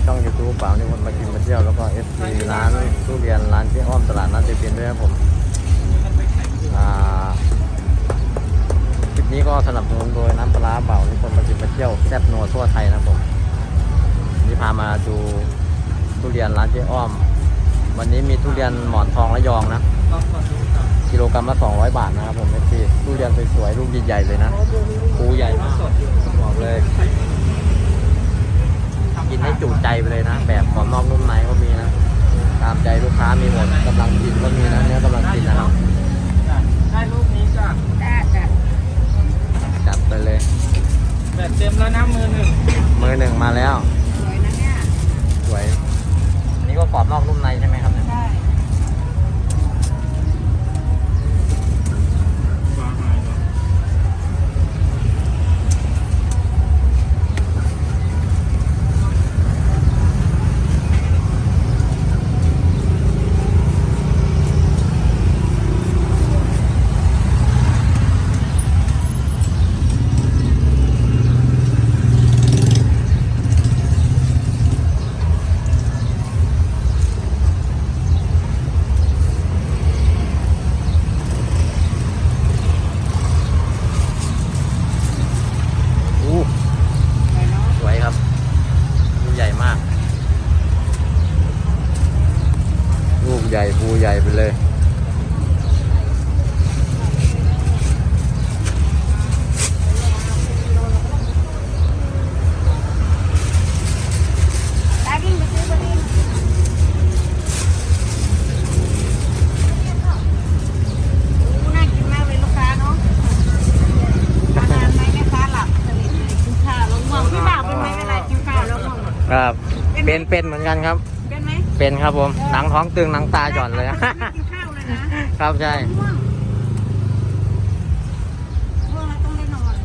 ช่อง YouTube เปล่านี่คนมากินมาเที่ยวแล้วก็ FC ร้านทุเรียนร้านเจ๊อ้อมตลาดนัดเจเปียนด้วยครับผมคลิปนี้ก็สนับสนุนโดยน้ำปลาเปล่านี่คนมากินมาเที่ยวแซ่บนัวทั่วไทยนะครับผมนี่พามาดูทุเรียนร้านเจ๊อ้อมวันนี้มีทุเรียนหมอนทองระยองนะกิโลกรัมละ200 บาทนะครับผมFCทุเรียนสวยๆลูกใหญ่ๆเลยนะภูใหญ่มากบอกเลยกินให้จุใจไปเลยนะแบบกรอบนอกนุ่มในก็มีนะตามใจลูกค้ามีหมดกำลังกินก็มีนะเนื้อกำลังกินนะครับได้ลูกนี้จ้ะจัดไปเลยแบบเต็มแล้วนะมือหนึ่งมาแล้วสวยนะเนี่ยสวยอันนี้ก็กรอบนอกนุ่มในใช่ไหมครับเนี่ยใช่สวยครับลูกใหญ่มากลูกใหญ่ภูใหญ่ไปเลยครับเป็นเหมือนกันครับเป็นไหมเป็นครับผมหนังท้องตึงหนังตาหย่อนเลย กินข้าวเลยนะครับใช่ง่วงแล้วต้องได้นอน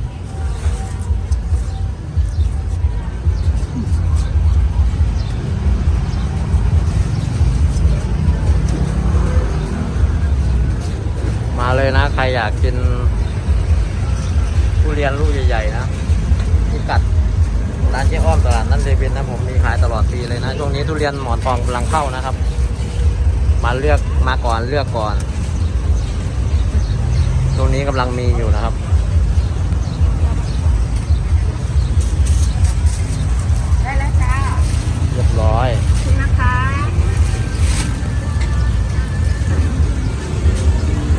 มาเลยนะใครอยากกินทุเรียนลูกใหญ่ๆนะพิกัดร้านเจ๊อ้อมตลาดนัดเจเปียนนะผมมีขายตลอดปีเลยนะช่วงนี้ทุเรียนหมอนทองกำลังเข้านะครับมาเลือกมาก่อนเลือกก่อนช่วงนี้กำลังมีอยู่นะครับได้แล้วจ้าเรียบร้อยคุณนะคะ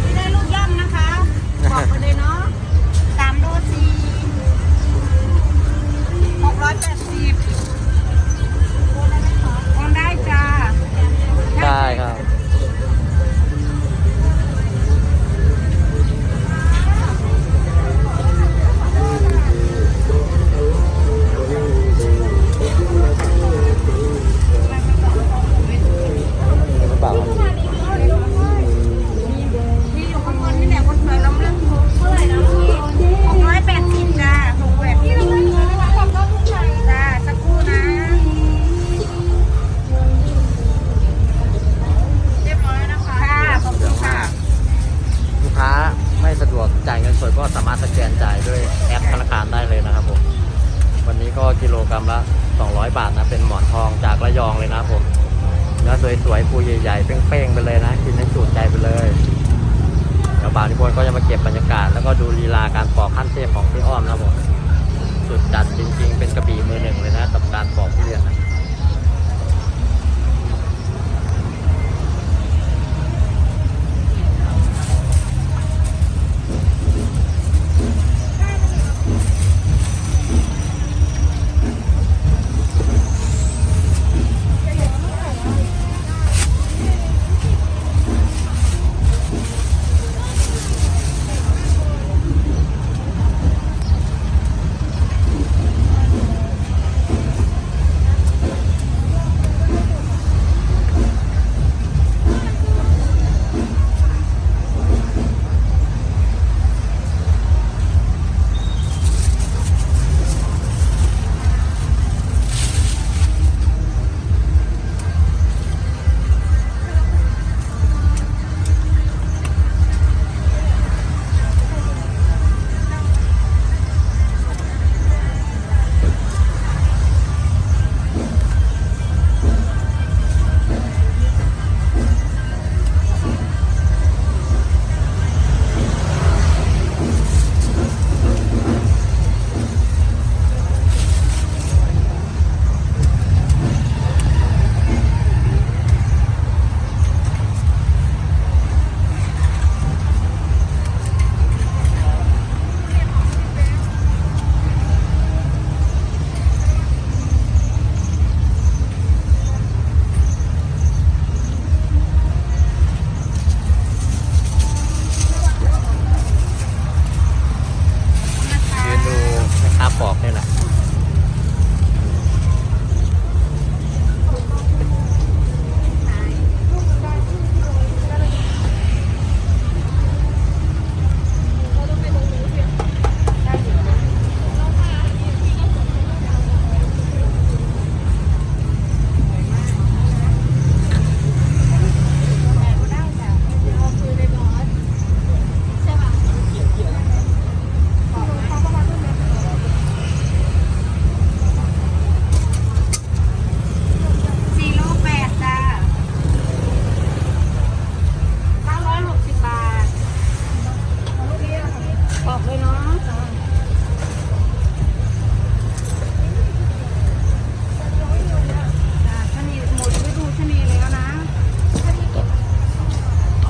ไม่ได้ลูกย่อมนะคะบอกไปเลยเนาะ3 โล 680โอนได้จ้าได้ครับเปล่ามีอยู่ข้างบนนี่แหละคนสวยเราเลือกถูกเท่าไหร่นะ680จ้า680จ้าสักครู่นะเรียบร้อยแล้วนะคะขอบคุณค่ะลูกค้าไม่สะดวกจ่ายเงินสดก็สามารถสแกนจ่ายด้วยแอปธนาคารได้เลยนะครับผมวันนี้ก็กิโลกรัมละ200 บาทนะเป็นหมอนทองจากระยองเลยนะครับผมเนื้อสวยๆภูใหญ่ๆเป้งๆไปเลยนะกินให้จุใจไปเลยเดี๋ยวบ่าวนิพนธ์ก็จะมาเก็บบรรยากาศแล้วก็ดูลีลาการปอกขั้นเทพของพี่อ้อมนะครับผมสุดจัดจริงๆเป็นกระบี่มือหนึ่งเลยนะกับการปอกทุเรียนนะ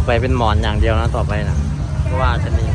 ไปเป็นหมอนอย่างเดียวนะต่อไปนะเพราะว่าชะนี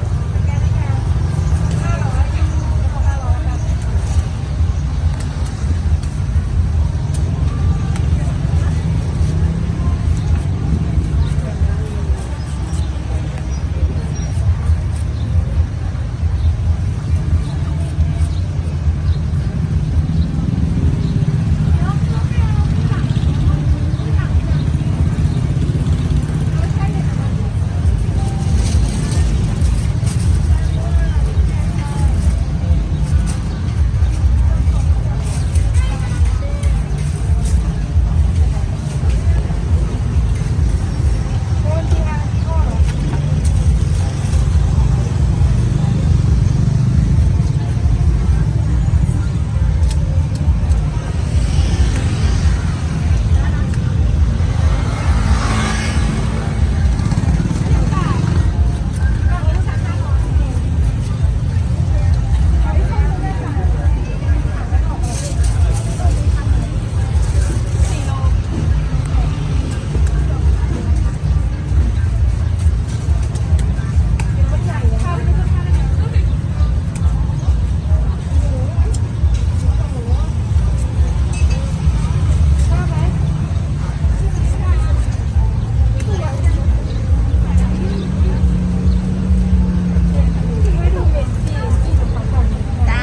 จ้า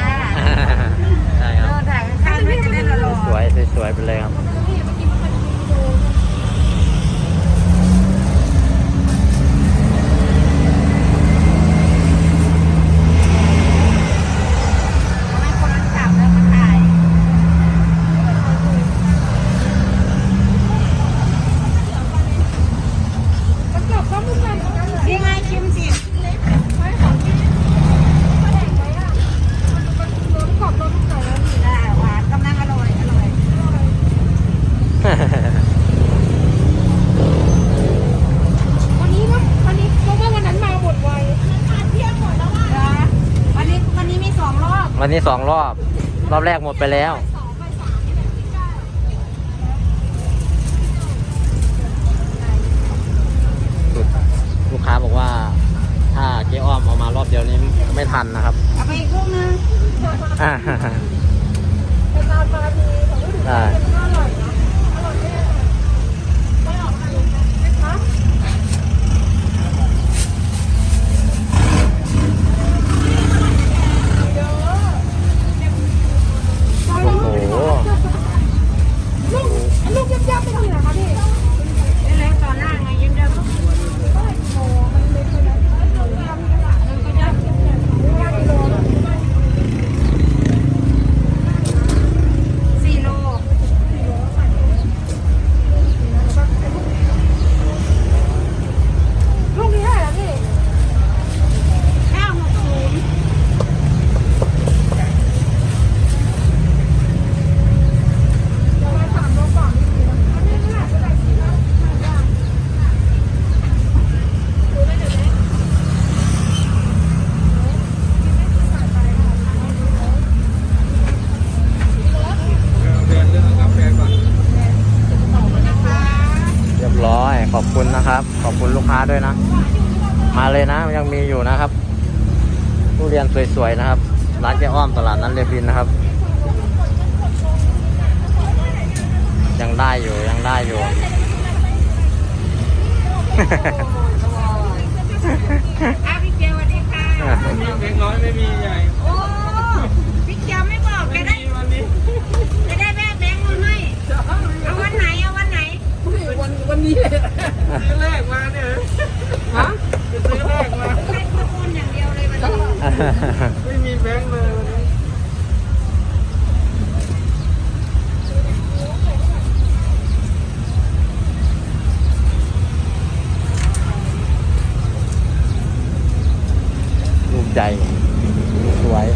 ใช่ครับ ถ่ายข้างๆไม่จะได้หล่อ สวยสวยไปเลยครับ ๆให้คนจับแล้วมาถ่ายนี่ไงชิมสิได้หวานกำลังอร่อยอร่อย วันนี้เพราะว่าวันนั้นมาหมดไวทานเที่ยงหมดแล้วอ่ะ จ้าวันนี้มี2 รอบ วันนี้2 รอบ รอบแรกหมดไปแล้ว 2 บ่าย 3นี่แหละพี่ได้ ลูกค้าบอกว่า ถ้าเจ๊อ้อมเอามารอบเดียวนี้ไม่ทันนะครับ เอาไปอีกลูกนึง เป็นนานมาทีของฤดู ได้ มันก็อร่อยนะอร่อยแน่ไม่ออกมาเลยนะคะ โอ้โห ลูกยับๆไปทีไหนคะพี่ เล็กๆต่อหน้าไงยิ้มได้ปุ๊บ โอ้มันเล็กไปนะยำกระดาษมันก็ยับ5 กิโล 4 โล ลูกนี้เท่าไหร่นะพี่ 960 เดี๋ยวมา3 โลก่อนดีนะอันนี้เท่าไหร่เท่าไหร่4 โลดูได้เดี๋ยวนี้ แบรนด์เรื่องกาแฟก่อน เรียบร้อย ขอบคุณนะครับ ขอบคุณลูกค้าด้วยนะ มาเลยนะ ยังมีอยู่นะครับทุเรียนสวยๆนะครับ ร้านเจ๊อ้อมตลาดนัดเรบินนะครับ ยังได้อยู่ ยังได้อยู่ พี่เกียวสวัสดีค่ะ ไม่มีเล็กน้อยไม่มีใหญ่ โอ้พี่เกียวไม่บอกจะได้ วันนี้ จะได้แม่แบงค์มาให้เอาวันไหนเอาวันไหน วันนี้เลย ซื้อแรกมาเนี่ยฮะจะซื้อแรกมา ให้ข้อมูลอย่างเดียวเลยวันนี้ ไม่มีแบงค์เลยวันนี้ รูปใจ สวย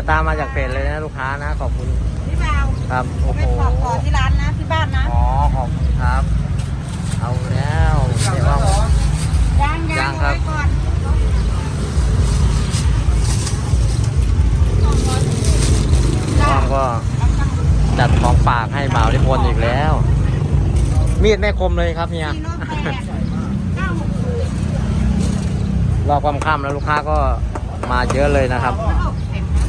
ตามมาจากเพจเลยนะลูกค้านะขอบคุณ พี่บ่าว ครับโอ้โห ไปขอบต่อที่ร้านนะที่บ้านนะ อ๋อขอบคุณครับ เอาแล้วเดี๋ยวว่า ยัง ยั ยัง งครับ ไว้ก่อน น้องก็จัดของฝากให้บ่าวนิพนธ์อีกแล้ว มีดแม่คมเลยครับเฮีย 4 โล 8 960 รอบค่ำๆแล้วลูกค้าก็มาเยอะเลยนะครับ มันออกแข็งนะ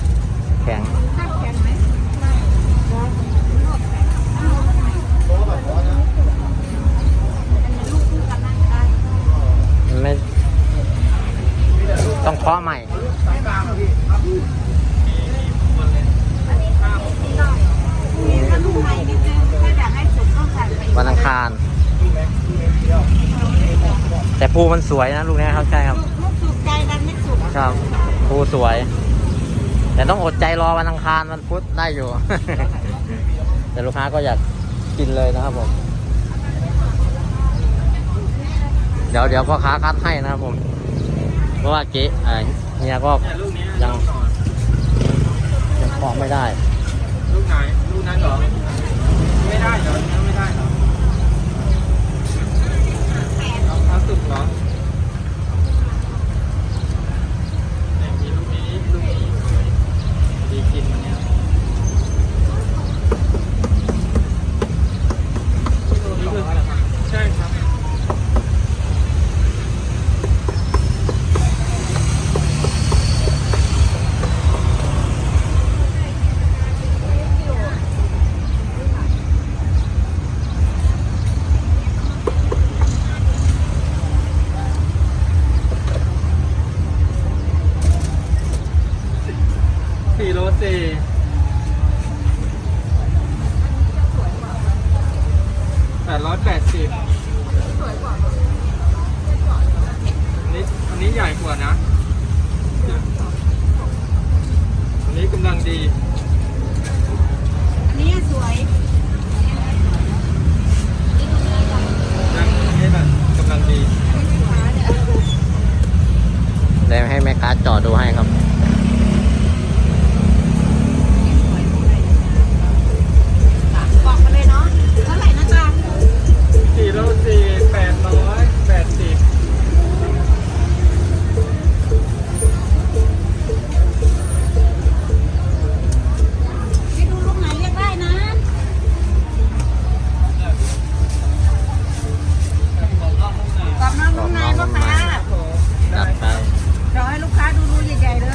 แข็ง ข้าวแข็งไหมไม่มันออกแข็งมันออกแข็งอันนี้ลูกคู่กันนั่งได้ มันไม่ต้องเคาะใหม่ มีถ้าลูกใหม่นิดนึงถ้าอยากให้สุกต้องใส่ไปอีก วันอังคาร แต่ภูมันสวยนะลูกนี้ครับใช่ครับ ลูกสุกใจดันไม่สุก ครับภูสวย แต่ต้องอดใจรอวันอังคารวันพุธได้อยู่ แต่ลูกค้าก็อยากกินเลยนะครับผม เดี๋ยวพ่อค้าคัดให้นะครับผม เพราะว่าเก๊เฮียก็ เนี่ยลูกนี้ ยังเคาะไม่ได้ ลูกไหนลูกนั้นเหรอไม่ได้เหรอเนื้อไม่ได้เหรอเอาสุกเหรอเนี่ยมีลูกนี้ดีกินวันเนี้ยนี่คือใช่ครับ 4 โล 4 880อันนี้ใหญ่กว่านะ อันนี้กำลังดี อันนี้สวย ยังอันนี้แบบกำลังดี เดี๋ยวให้แม่ค้าจอดดูให้ครับ บอกมาเลยเนาะเท่าไหร่นะจ๊ะ 4 โล 4 880ให้ดูลูกไหนเรียกได้นะกรอบนอกนุ่มในพ่อค้า จัดไป เดี๋ยวให้ลูกค้าดูรูใหญ่ๆเลย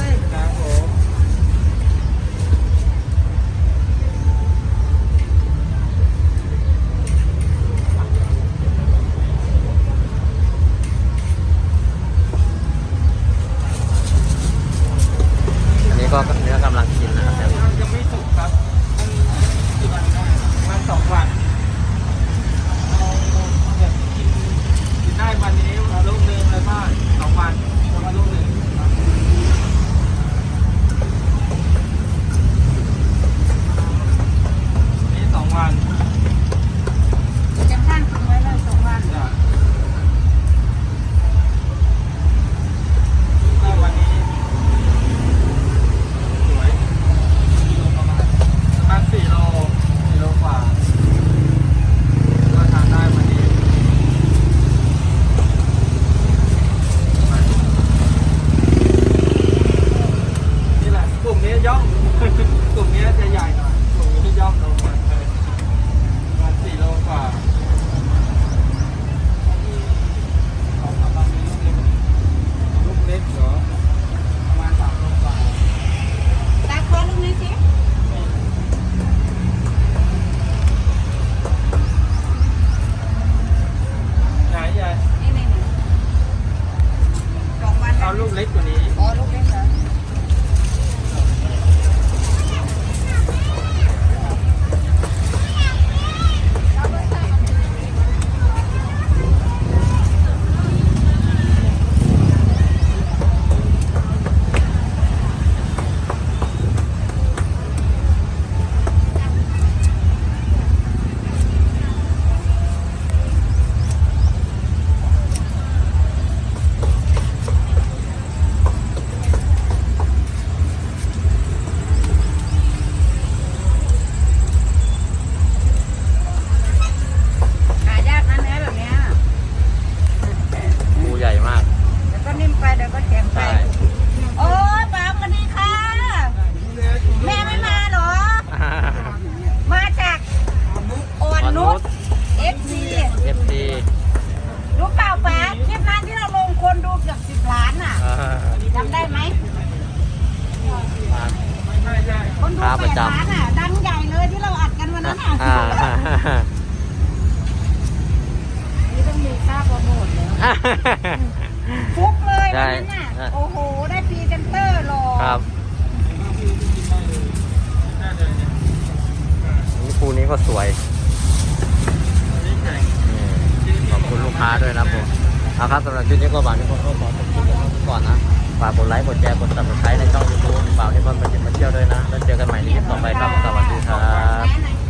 นุช FC FC รู้เปล่าป๊าคลิปนั้นที่เราลงคนดูเกือบ10 ล้านอ่ะจำได้ไหมคนดู ครับประ 8 จำ ล้านอ่ะดังใหญ่เลยที่เราอัดกันวันนั้นอ่ะนี่ต้องมีค่าโปรโมทแล้วฟุกเลยวันนั้นน่ะ ได้ โอ้โหได้พรีเซนเตอร์หรอ ครับนี่ปูนี้ก็สวยนี่ขอบคุณลูกค้าด้วยนะผมเอาครับสำหรับคลิปนี้ก็หวังที่ผมก็ขอจบคลิปก่อนนะฝากกดไลค์กดแชร์กดซับสไครต์ในช่องยูทูบฝากที่คนมาเที่ยวด้วยนะแล้วเจอกันใหม่ในคลิปต่อไปครับสวัสดีครับ